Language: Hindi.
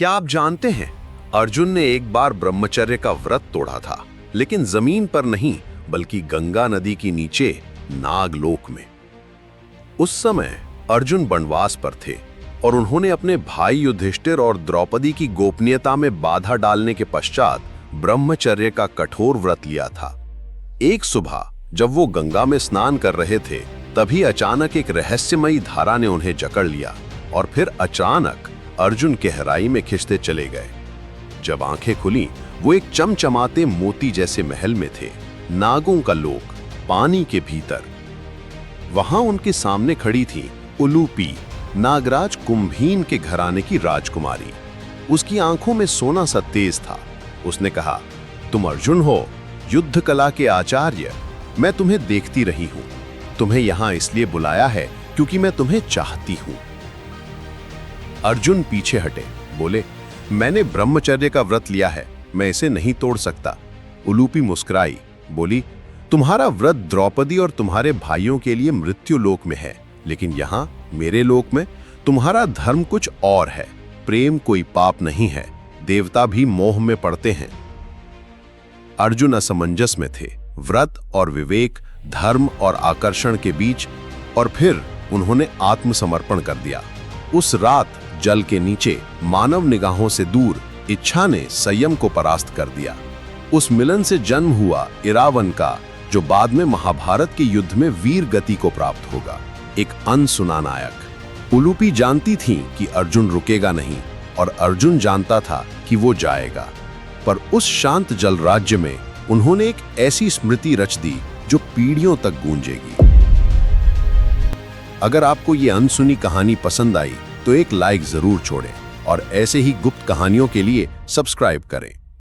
क्या आप जानते हैं, अर्जुन ने एक बार ब्रह्मचर्य का व्रत तोड़ा था, लेकिन जमीन पर नहीं बल्कि गंगा नदी के नीचे नागलोक में। उस समय अर्जुन वनवास पर थे और उन्होंने अपने भाई युधिष्ठिर और द्रौपदी की गोपनीयता में बाधा डालने के पश्चात ब्रह्मचर्य का कठोर व्रत लिया था। एक सुबह जब वो गंगा में स्नान कर रहे थे, तभी अचानक एक रहस्यमयी धारा ने उन्हें जकड़ लिया और फिर अचानक अर्जुन गहराई में खिंचते चले गए। जब आंखें खुली, वो एक चमचमाते मोती जैसे महल में थे, नागों का लोक, पानी के भीतर। वहां उनके सामने खड़ी थी उलूपी, नागराज कुंभीन के घराने की राजकुमारी। उसकी आंखों में सोना सा तेज था। उसने कहा, तुम अर्जुन हो, युद्ध कला के आचार्य। मैं तुम्हें देखती रही हूं। तुम्हें यहां इसलिए बुलाया है क्योंकि मैं तुम्हें चाहती हूं। अर्जुन पीछे हटे, बोले, मैंने ब्रह्मचर्य का व्रत लिया है, मैं इसे नहीं तोड़ सकता। उलूपी मुस्कुराई, बोली, तुम्हारा व्रत द्रौपदी और तुम्हारे भाइयों के लिए मृत्यु लोक में है, लेकिन यहां मेरे लोक में तुम्हारा धर्म कुछ और है। प्रेम कोई पाप नहीं है, देवता भी मोह में पड़ते हैं। अर्जुन असमंजस में थे, व्रत और विवेक, धर्म और आकर्षण के बीच, और फिर उन्होंने आत्मसमर्पण कर दिया। उस रात जल के नीचे मानव निगाहों से दूर इच्छा ने संयम को परास्त कर दिया। उस मिलन से जन्म हुआ इरावन का, जो बाद में महाभारत के युद्ध में वीर गति को प्राप्त होगा, एक अनसुना नायक। उलूपी जानती थी कि अर्जुन रुकेगा नहीं और अर्जुन जानता था कि वो जाएगा, पर उस शांत जल राज्य में उन्होंने एक ऐसी स्मृति रच दी जो पीढ़ियों तक गूंजेगी। अगर आपको ये अनसुनी कहानी पसंद आई तो एक लाइक जरूर छोड़ें और ऐसे ही गुप्त कहानियों के लिए सब्सक्राइब करें।